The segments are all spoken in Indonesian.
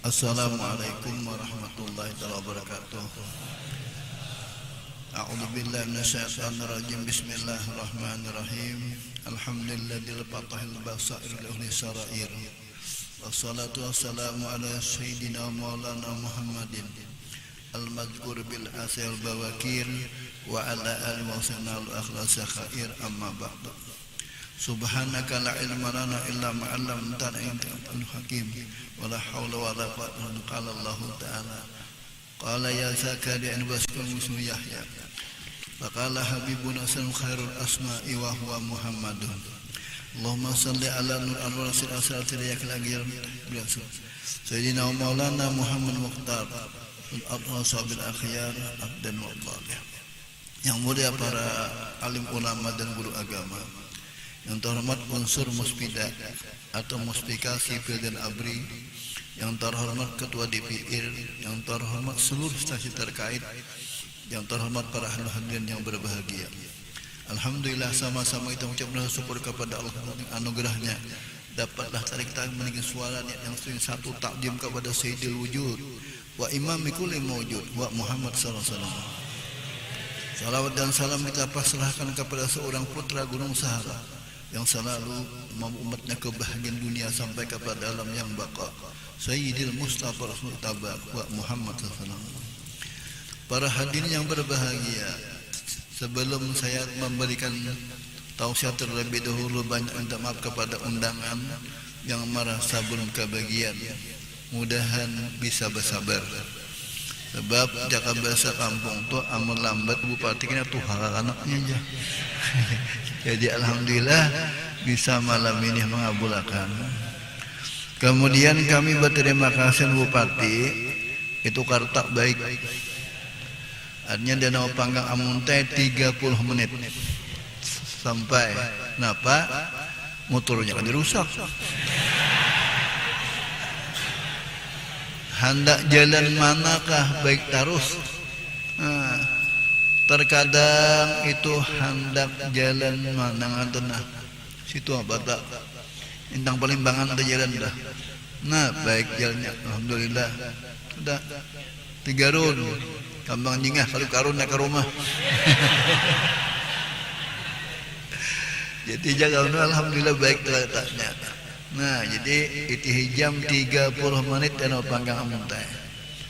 Assalamualaikum warahmatullahi wabarakatuh. A'udzu billahi minasyaitonir rajim. Bismillahirrahmanirrahim. Alhamdulillahil fatihil basair lahul sarair. Wassalatu wassalamu ala sayyidina maulana Muhammadin al-madhkur bil asil bawakir wa ala alihi wa sahbihi al-akhlas khair amma ba'du. Subhanaka la ilma lana illa ma 'allamtana innaka antal hakim wa la haula wa la quwwata illa billah. Qala Allah ta'ala qala ya Zakaria in basqul musmu Yahya faqala habibuna sallam khairul asma'i wa huwa Muhammadun. Allahumma salli ala nur al-rasul asratil yakal agir biasa sayyidina wa maulana Muhammad Mukhtar al-ashabil akhyar abdan wa dhalih. Yang mulia para alim ulama dan guru agama, yang terhormat unsur muspida atau muspika sipil dan abri, yang terhormat ketua DPR, yang terhormat seluruh stasi terkait, yang terhormat para hadirin yang berbahagia. Alhamdulillah, sama-sama kita mengucapkan syukur kepada Allah anugerahnya dapatlah tarik tangan mendengar suara yang satu takdim kepada Sayyidil Wujud wa imami kulli mawjud wa Muhammad sallallahu alaihi wasallam. Salawat dan salam kita pasrahkan kepada seorang putra gunung Sahara yang selalu membawa umatnya kebahagiaan dunia sampai kepada alam yang baka, Sayyidil Mustafa Rasul Tabak wa Muhammad SAW. Para hadirin yang berbahagia, sebelum saya memberikan tausiah terlebih dahulu, banyak minta maaf kepada undangan yang merasa belum kebagian. Mudahan bisa bersabar, sebab jaka bahasa kampung tu amal lambat bupati kena tuh anaknya aja. Jadi alhamdulillah bisa malam ini mengabulkan. Kemudian kami berterima kasih Bupati, itu kartak baik. Artinya Danau Panggang Amuntai 30 menit sampai. Kenapa? Motornya kan dirusak. Hendak jalan manakah baik terus. Terkadang itu hendak jalan mana ngantenah situ apa tak intang Palimbangan ada jalan dah. Nah baik jalannya alhamdulillah sudah 3 run Kambang Jingah kalau karun nak ke rumah. Jadi jaga alhamdulillah baik terletaknya. Nah jadi itu jam 30 menit Danau Panggang Amuntai.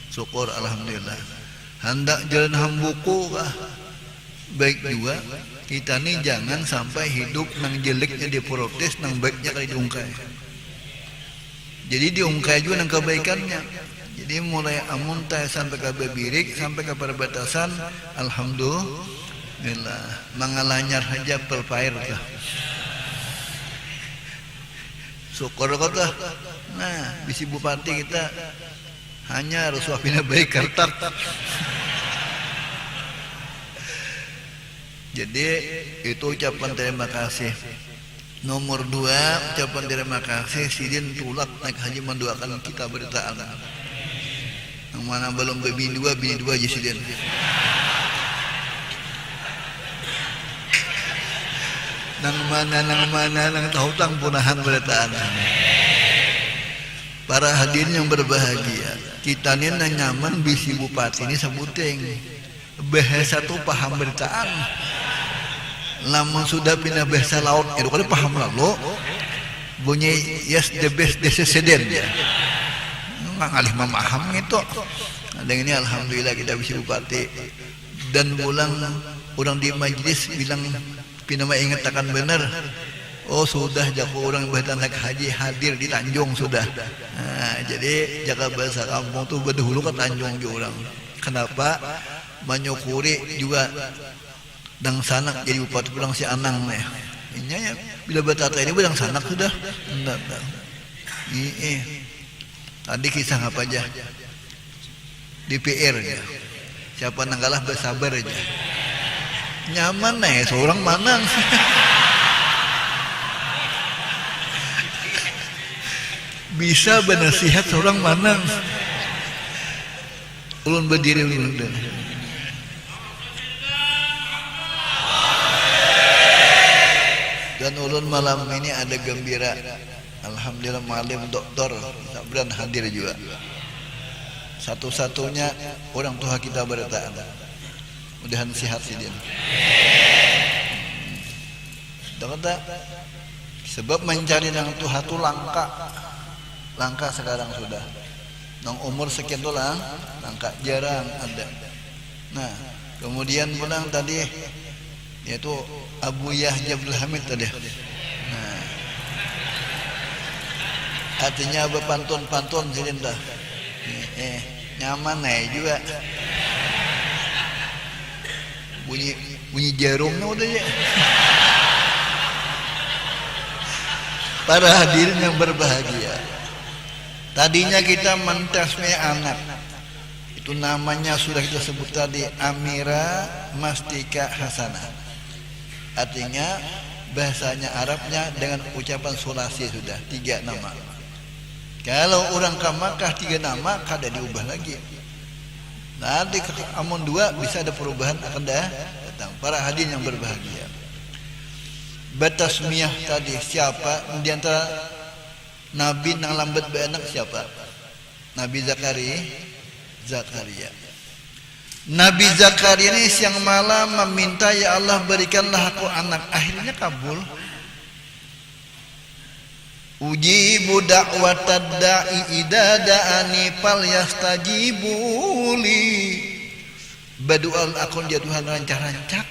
Syukur alhamdulillah. Hendak jalan hambuku kah? Baik juga kita ni jangan sampai hidup nang jeleknya diprotes, nang baiknya kali diungkai. Jadi diungkai juga nang kebaikannya. Jadi mulai Amuntai sampai ke Bebirik sampai ke perbatasan, alhamdulillah mengalanyar saja pelpair kah. Syukur kata. Nah, bisi bupati kita hanya harus wapina baik kertas. Jadi itu ucapan terima kasih. Nomor 2 ucapan terima kasih Sidin Tulak naik haji mendoakan kita beritaan. Yang mana belum bini 2 aja Sidin. Nang mana nang tahu tang punahan beritaan. Para hadirin yang berbahagia, kita ni nyaman bisi bupati ini sebuting bahasa tu paham beritaan. Lama sudah pindah bahasa laut, itu kali paham lalu bunyi yes the best decision ya. Nggak ngalih memaham itu. Ada ini alhamdulillah kita bisi bupati dan orang di majlis bilang pindah ingatkan benar. Oh sudah jago orang naik haji hadir di Tanjung sudah. Nah, jadi jaga bahasa kampung tu berdahulu ke Tanjung juga orang. Kenapa? Menyukuri juga dang sanak jadi bupati pulang si Anang nih. Ini ya bila bertata ini bedang sanak sudah. Enggak. Tadi kisah apa aja? DPR ya. Siapa nanggalah bersabar aja. Nyaman nih seorang manang. Bisa bernasihat seorang manang. Ulun berdiri ulun. Dan ulun malam ini ada gembira. Alhamdulillah malam doktor Sabran hadir juga. Satu-satunya orang tua kita bertaat. Mudahan sehat sih dia. Kata sebab mencari orang tua itu langka sekarang sudah. Nang umur sekian tu langka, jarang ada. Nah, kemudian pulang tadi yaitu Abu Yahya Abdul Hamid tadi. Nah, artinya berpantun-pantun silindah. Nyaman juga. Bunyi jarumnya udah ya. Para hadirin yang berbahagia. Tadinya kita mentasmi anak. Itu namanya sudah kita sebut tadi, Amira Mastika Hasanah. Artinya bahasanya Arabnya dengan ucapan sulasi sudah 3 nama. Kalau orang ke Makkah 3 nama kada diubah lagi. Nanti ke Amun 2 bisa ada perubahan akan datang. Para hadirin yang berbahagia. Batasmiyah tadi siapa di antara Nabi yang lambat beranak siapa? Nabi Zakaria. Nabi Zakaria ini siang malam meminta, ya Allah berikanlah aku anak. Akhirnya kabul. Ujibu da'watad da'i idza da'ani falyastajibuli. Badu'al akun jatuhan rancak-rancak.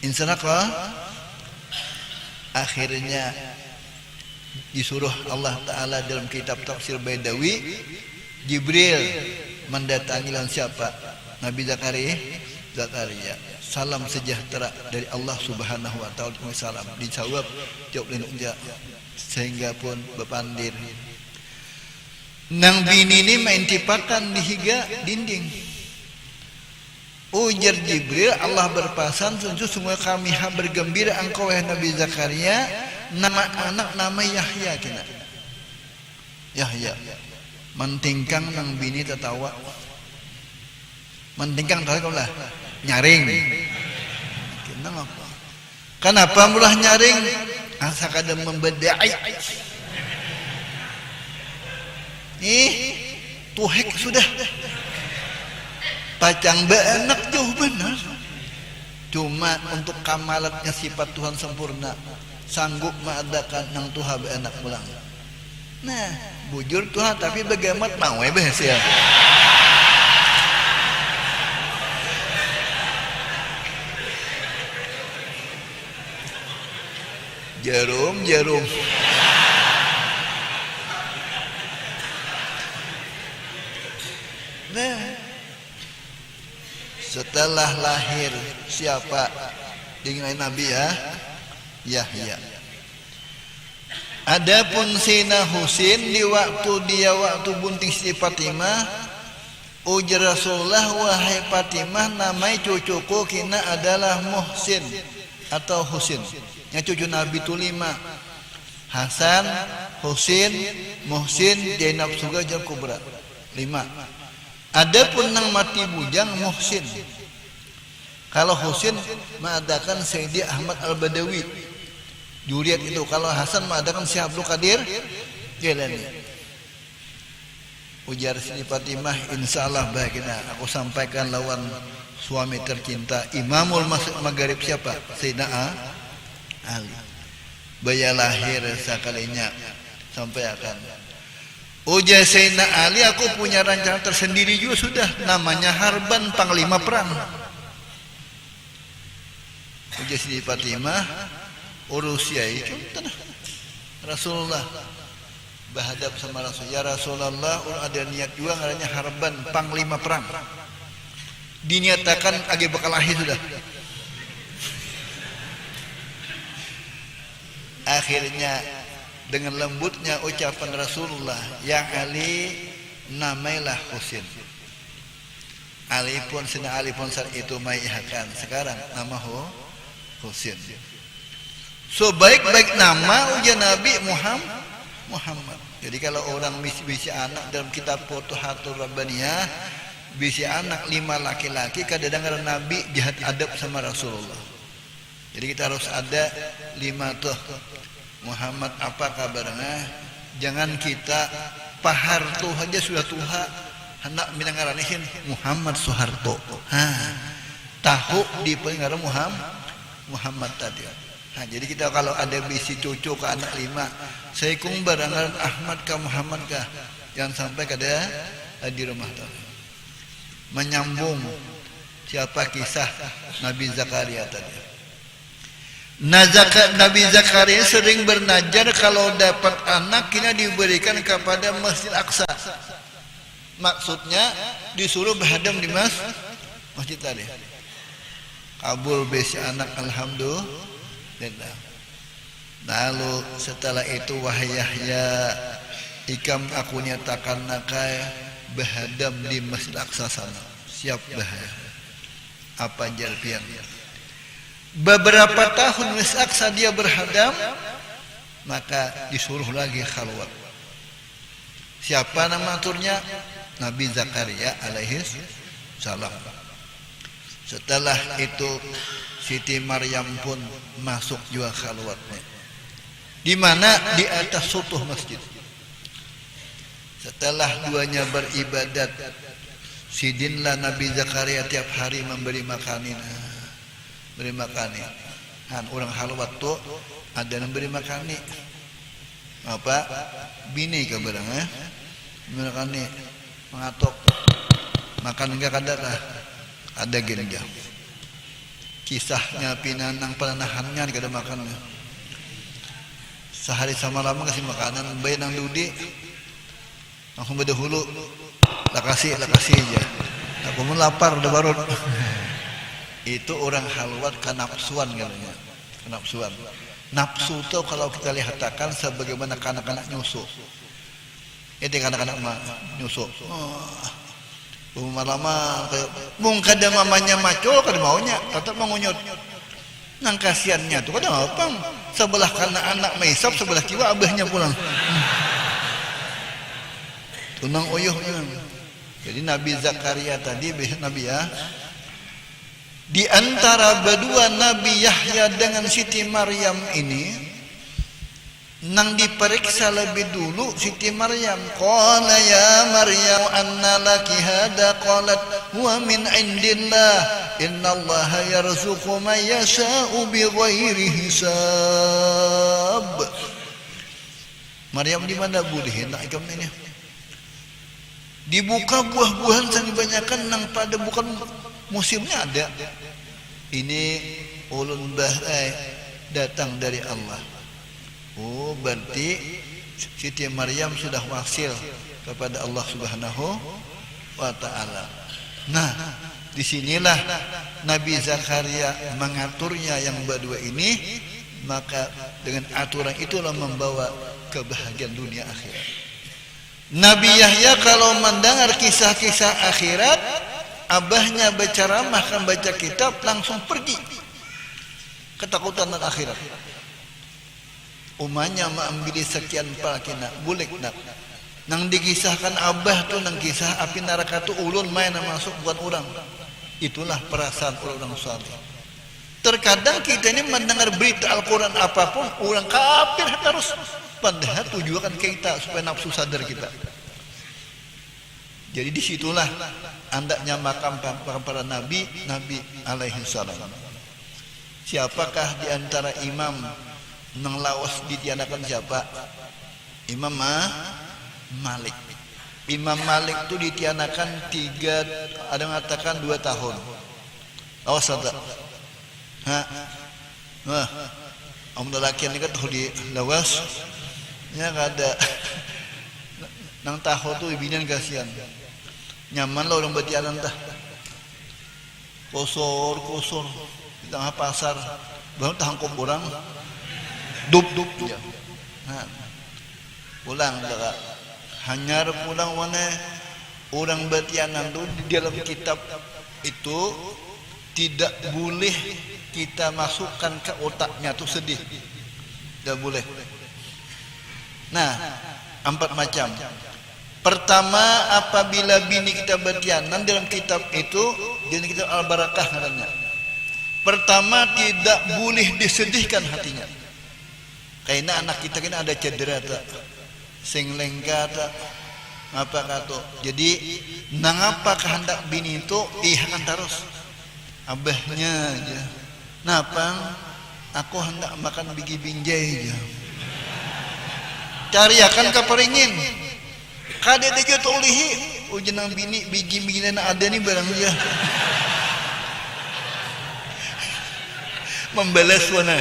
Insyaallah akhirnya disuruh Allah Ta'ala dalam kitab tafsir Baidawi, Jibril mendatangi siapa? Nabi Zakaria. Salam sejahtera dari Allah Subhanahu wa taala. Salam dijawab jawab linukja sehingga pun bepandir. Nang bini ini main tipakan di higa dinding. Ujar Jibril, Allah berpasan tentu semua kami bergembira engkau wahai Nabi Zakaria, nama anak nama Yahya kena. Yahya. Mentingkang nang bini tertawa. Mentingkang tahu lah nyaring. Kenapa mulah nyaring? Asa kadang membedai. Tuhek sudah. Pacang benak jauh benar. Cuma untuk kamalatnya sifat Tuhan sempurna, sanggup mengadakan nang Tuhan benak pulang. Nah, bujur Tuhan tapi bagaimana mau bahasa ya. Jarum. Nah, setelah lahir siapa dengan Nabi Yahya. Adapun Sina Husin di waktu bunting Siti Fatimah, ujar Rasulullah, wahai Fatimah, namai cucuku kina adalah Muhsin atau Husin. Yang cucu Nabi itu 5. Hasan, Husin, Muhsin, Zainab Suga, Jal Kubra. 5. Adapun nang mati bujang Muhsin. Kalau Husin mengadakan Sayyidi Ahmad Al-Badawi. Juriat itu. Kalau Hasan mengadakan Syekh Abdul Qadir Jailani. Ujar Siti Fatimah, insyaallah baiknya aku sampaikan lawan suami tercinta Imamul Maghrib siapa? Sayyidina Ali. Baya lahir sekalinya sampai akan ujar Sayyidina Ali, aku punya rancangan tersendiri juga sudah, namanya Harban, panglima perang. Ujar Siti Fatimah, urus ya itu Rasulullah berhadap sama Rasul, ya Rasulullah ada niat juga ngaranya Harban, panglima perang. Diniatakan agi bakal lahir sudah. Akhirnya dengan lembutnya ucapan Rasulullah, ya Ali namailah Husin. Ali pun saat itu maihakan. Sekarang nama Husin. So baik-baik nama ujian Nabi Muhammad. Jadi kalau orang bisi anak dalam kitab Futuhatul Rabbaniyah, bisi anak 5 laki-laki, kadang-kadang Nabi jahat adab sama Rasulullah. Jadi kita harus ada 5 tuh. Muhammad apa kabarnya? Jangan kita pahar tuh aja sudah tuha, hendak minangaranihin Muhammad Soeharto. Tahu di pengaruh Muhammad tadi. Jadi kita kalau ada bisi cucu ke anak 5, saya kung barangan Ahmad ka Muhammad ka, jangan sampai kada di rumah tadi. Menyambung siapa kisah Nabi Zakaria tadi. Nabi Zakaria sering bernajar kalau dapat anak kini diberikan kepada Masjid Aqsa. Maksudnya disuruh berhadam di masjid tadi. Kabul besi anak alhamdulillah. Lalu setelah itu wahai Yahya, ikam aku nyatakan nakai berhadam di Masjid Aqsa sana. Siap bahaya. Apa jalpian? Beberapa tahun Masjid Aqsa dia berhadam, maka disuruh lagi khalwat. Siapa nama aturnya? Nabi Zakaria alaihi salam. Setelah itu Siti Maryam pun masuk juga khalwatnya. Di mana? Di atas sutuh masjid. Setelah duanya beribadat, sidinlah Nabi Zakaria tiap hari memberi makanin. Beri makanin. Orang khalwat tuh ada yang beri makanin. Apa? Bini ke barang makanin. Mengatok. Makan enggak ada genja. Kisahnya pinanang penanahannya kada makannya. Sehari sama lama kasih makanan bayi nang dudi langsung berdahulu lah kasih aja. Aku pun lapar udah baru. Itu orang halwat kanapsuan katanya. Kanapsuan. Nafsu itu kalau kita lihatkan sebagaimana kanak-kanak nyusu. Itu kanak-kanak nyusu. Lama-lama mung kada mamanya maco kada maunya tetap mengunyut. Nang kasihannya tuh kada apa sebelah kana anak maisap sebelah kiwa abahnya pulang. Tunang uyuhnya. Jadi Nabi Zakaria tadi Nabi ya. Di antara berdua Nabi Yahya dengan Siti Maryam ini nang diperiksa lebih dulu Siti Maryam. Qala ya Maryam anna laki hada, qalat huwa min indillah innallaha yarzuqu man yasha'u bighairi hisab. Maryam di mana boleh hendak ikam ini? Dibuka buah-buahan yang dibanyakan nang pada bukan musimnya ada. Ini ulun bahai datang dari Allah. Oh, berarti Siti Maryam sudah wasil kepada Allah Subhanahu wa taala. Nah, disinilah Nabi Zakaria mengaturnya yang berdua ini, maka dengan aturan itulah membawa kebahagiaan dunia akhirat. Nabi Yahya kalau mendengar kisah-kisah akhirat, abahnya berceramah kan baca kitab langsung pergi. Ketakutan dan akhirat. Umanya mengambil sekian palakina bulik nak. Nang dikisahkan abah tu nang kisah api neraka tu ulun main masuk bukan orang. Itulah perasaan orang saleh. Terkadang kita ini mendengar berita Al-Quran apapun orang kafir harus padahal tujuan kita supaya nafsu sadar kita. Jadi disitulah andaknya makam para nabi alaihi salam. Siapakah di antara imam nang lawas ditiadakan siapa? Imam Malik. Imam Malik itu ditiadakan 3, ada yang mengatakan 2 tahun. Lawas ada. Amda laki ni kat di lawas. Nya ada. Nang tahu tu ibinian kasihan. Nyaman lah orang betianan tah. Kosor di tengah pasar. Baru tahangkop orang. Dup ya. Pulang dah. Hanyar pulang mana orang betianan tu di dalam kitab itu tidak boleh kita masukkan ke otaknya tu sedih. Tidak boleh. Nah, 4 macam. Pertama, apabila bini kita betianan dalam kitab itu, dalam kitab Al-Barakah katanya. Pertama, tidak boleh disedihkan hatinya. Karena anak kita kena ada cedera tak, sing lengka tak, Apa kata? Jadi nangapa kehendak bini itu akan terus abahnya aja. Napa? Aku hendak makan biji binjai aja. Cari akan keperingin. Kade dia tulihi ujenang bini biji binjai ada nih barang dia. Membalas wana.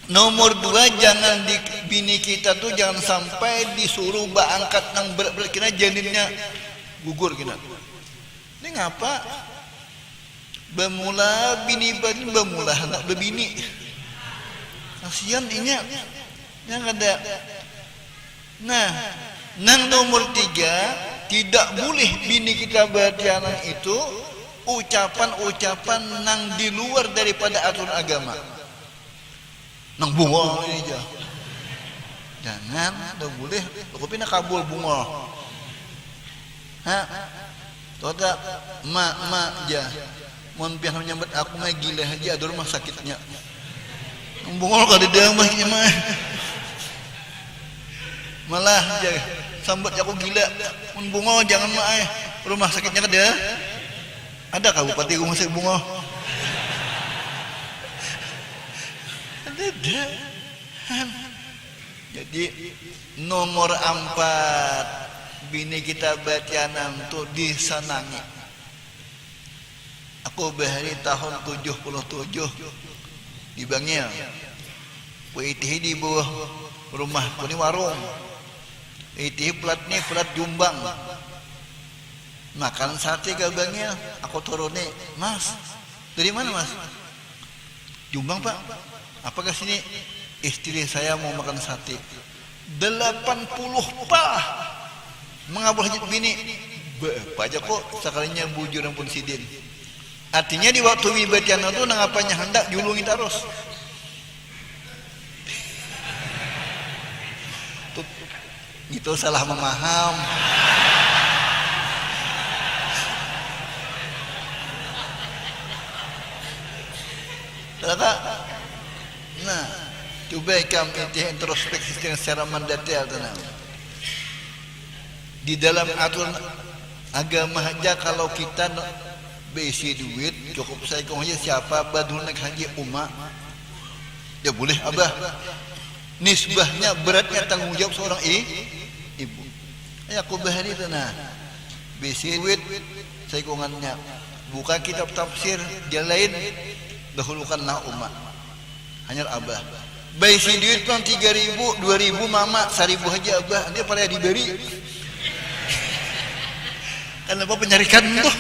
Nomor 2, jangan di bini kita tuh jangan sampai disuruh angkat nang berat-berat kena janinnya gugur kena. Ini ngapa? Bemula bini bemula anak bebini. Kasihan inya. Yang ada. Nah, nang nomor 3, tidak boleh bini kita berjalan itu ucapan-ucapan nang di luar daripada aturan agama. Nang bunga ini aja. Jangan, tidak boleh. Tapi nak kabul bunga. Toda mak aja. Mohon pihak menyambut aku mah gila aja ada rumah sakitnya. Bunga kalau dia mah malah aja sambut aku gila. Mun bunga jangan mah rumah sakitnya ada. Ada kabupaten rumah sakit bunga. Ada. Jadi nomor 4 bini kita batianam tu disenangi. Aku bahari tahun 77 di Bangil. Kuitihi di bawah rumah kuni warung. Itihi plat Jombang. Makan sate ke Bangil. Aku turun nih, Mas. Dari mana Mas? Jombang Pak. Apakah sini istri saya mau makan sate? 80 pah mengabul hajat bini. Pak Joko sekalinya bujur pun sidin. Artinya di waktu wibatiana itu nangapanya hendak julungi terus. Itu salah memaham. Nah, coba kami introspeksi secara mendetail tenang. Di dalam aturan agama aja kalau kita besi duit cukup saya aja siapa badul naik haji umat ya boleh abah. Nisbahnya beratnya tanggung jawab seorang ibu. Aku bahari tenang. Besi duit saya kongannya buka kitab tafsir jalan lain dahulukanlah umat. Hanya abah baisi duit pun 3.000 2.000 mama 1.000 aja abah dia pada diberi kenapa penyarikan tuh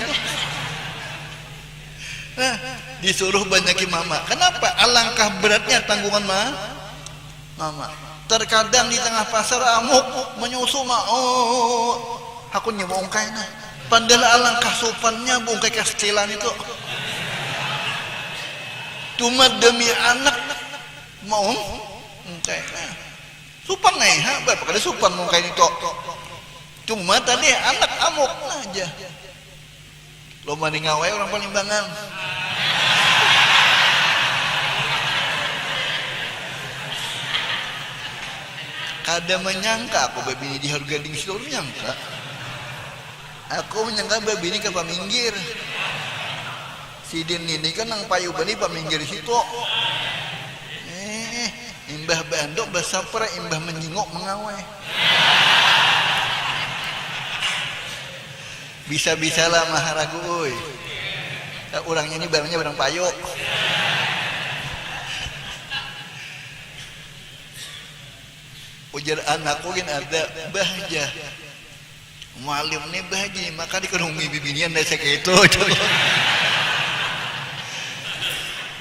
disuruh banyakin mama. Kenapa? Alangkah beratnya tanggungan mama. Terkadang di tengah pasar amuk menyusu aku nyebongkai nah padahal alangkah sopannya bongkai kestilan itu cuma demi anak mau mungkai supan nih bapak kada supan mungkai itu cuma tadi anak amuk aja lo mending ngawai orang Palimbangan kada menyangka aku babi ini diharga di seluruh nyangka aku menyangka babi ini ke paminggir sidin ini kan nang payu bani paminggir situ imbah bandok basapra imbah menyingok mengawai bisa-bisalah maharagu oi orangnya ini barangnya barang payu ujar anakku kan ada bahja mualim nih bahji maka dikenungi bibinian dari segitu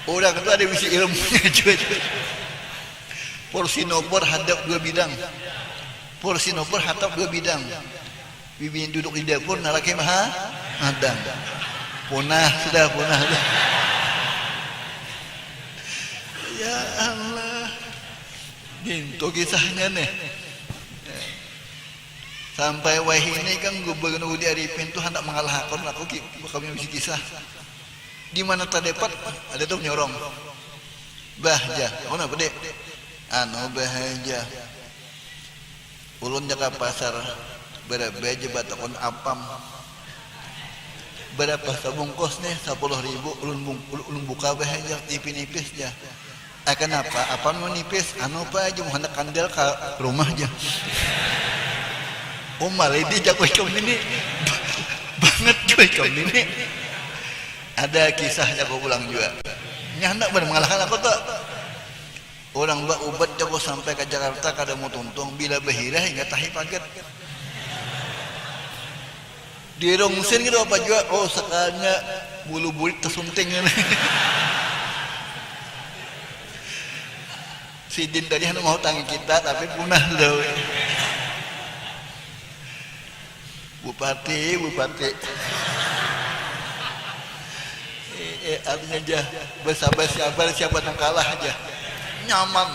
udah itu ada bisi ilmunya juga porsi nopor hadap 2 bidang porsi nopor hadap 2 bidang bibinian duduk di dapur narake maha adang punah sudah ya Allah itu kisahnya nih sampai wahini kan gubernur di Arifin tuh hendak mengalahkan aku kami bisa kisah di mana terdapat ada tuh nyorong bahja mana bedek anu bahagia ulun jaga pasar berebeje batakon apam berapa sabungkus nih 10.000 ulun buka bahagia nipis ya akan apa mau nipis anu pa aja mau hendak kandel ke rumah aja malidi jago ikom ini banget cuy ikom ini ada kisahnya aku pulang juga nyandak bener mengalahkan aku tuh orang mbak ubat jago sampai ke Jakarta kada mau tuntung bila behirah hingga tahi paget di rongsen gitu apa juga sekalnya bulu burit tersunting ini si Din tadi mau tangi kita tapi punah sudah bupati artinya aja bersabar siapa yang kalah aja nyaman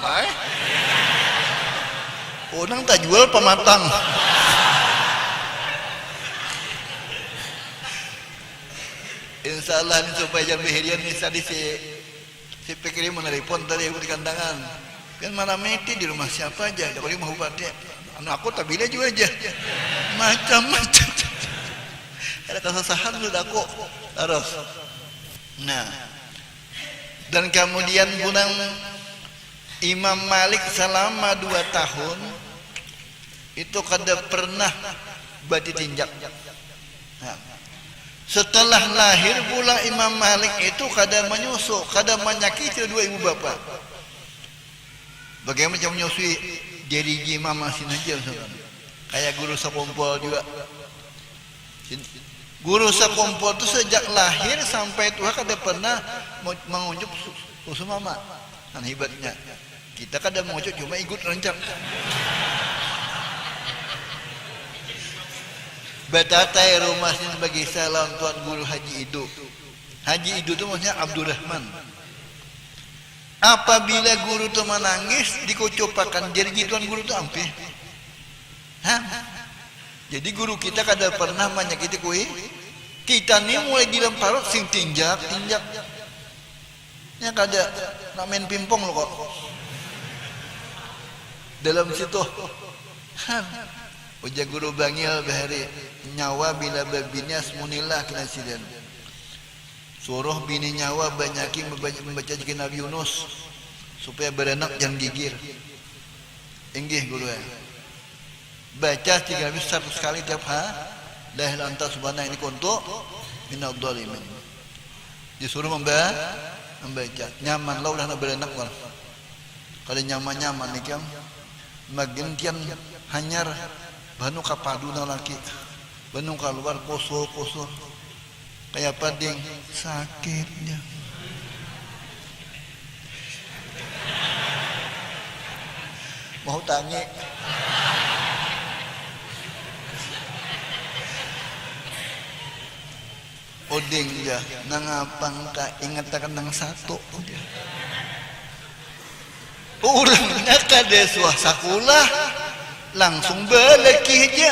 orang tak jual pematang insya Allah ini supaya jam behirian ini tadi si pikirin menelpon tadi aku di kandangan kan malam itu di rumah siapa aja kalau mau bupati aku tak bila juga aja macam-macam ada kesusahan sudah aku terus nah dan kemudian pulang Imam Malik selama 2 tahun itu kada pernah badi tinjak nah, setelah lahir pula Imam Malik itu kada menyusu kada menyakiti 2 ibu bapa bagaimana macam menyusui jadi imam masih aja kayak guru sekompol juga guru sekompol itu sejak lahir sampai tua kada pernah mengunjuk susu mama kan hebatnya kita kada mengunjuk cuma ikut rencang betatai rumahnya sebagai salam tuan guru Haji Idu itu maksudnya Abdurrahman apabila guru itu menangis dikucupakan jadi tuan guru itu ampih jadi guru kita kada pernah menyakiti kui kita ni mulai dilempar sing tinjak nya kada nak main pimpong lo kok dalam situ ujar guru bangil bahari nyawa bila babinya semunilah kena sidan suruh bini nyawa banyakin membaca jikin Nabi Yunus supaya beranak jangan gigir inggih guru baca 3 habis 100 kali tiap hari la ilaha anta subhana ini kuntu minadh dhalimin disuruh membaca nyaman lah udah beranak kan kalau nyaman nih kan makin kian hanyar banu kapaduna laki banu keluar koso kayak pading sakitnya mau tanya oding ya nangapang ka ingat akan nang satu orangnya kada suah sakulah langsung balik aja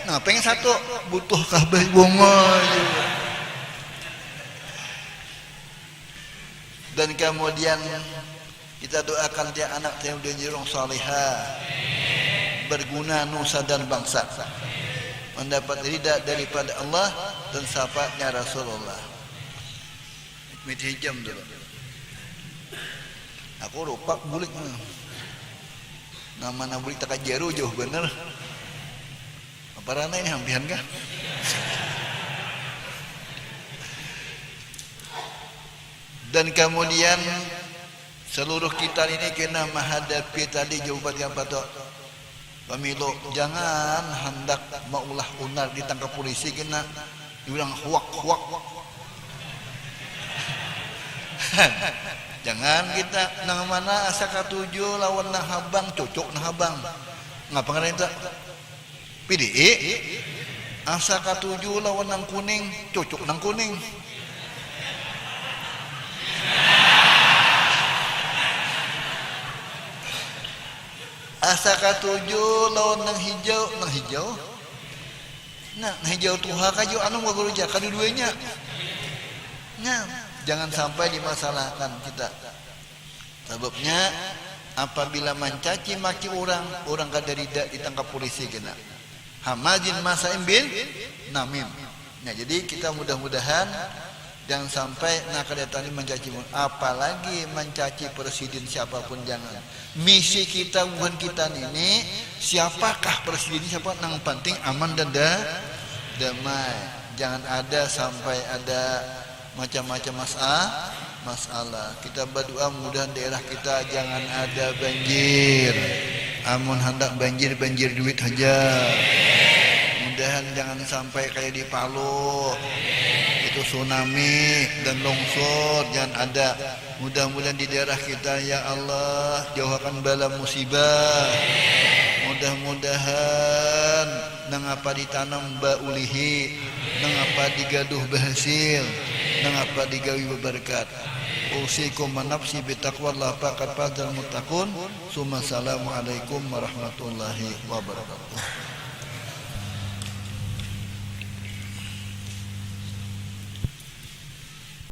nah pengen satu butuh kabeh bunga dan kemudian kita doakan dia anak yang dijurung salihah berguna nusa dan bangsa mendapat ridha daripada Allah dan syafaatnya Rasulullah. Hijam dulu aku lupa bulik nama bulik tak jaru jauh bener apa rana ini hampihan kah dan kemudian seluruh kita ini kena menghadapi tadi jawaban apa tuh pemilu jangan hendak maulah unar ditangkap polisi kena dibilang huak jangan kita nang mana asa katuju lawan nang habang cocok nang habang ngapa ngana itu PDI asa katuju lawan nang kuning cocok nang kuning asa katuju lawan nang hijau nah hijau tuha kayu anu gua guru jak kedua-duanya nah jangan sampai dimasalahkan kita sebabnya apabila mencaci maki orang kada rida ditangkap polisi kena. Hamazin masa'im bil namim. Nah, jadi kita mudah-mudahan jangan sampai nakadetani mencaci, apalagi mencaci presiden siapapun jangan. Misi kita bukan kita ini siapakah presiden siapa, yang penting aman dan damai. Jangan ada sampai ada macam-macam masalah. Kita berdoa mudah daerah kita jangan ada banjir. Amun hendak banjir duit aja. Mudahan jangan sampai kayak di Palu itu tsunami dan longsor, jangan ada. Mudah-mudahan di daerah kita ya Allah jauhkan bala musibah. Mudah-mudahan nangapa ditanam ba ulihi, nangapa digaduh berhasil, nangapa digawi berberkat. Usikum manafsi bitaqwallah faqad fazal muttaqun. Assalamualaikum warahmatullahi wabarakatuh.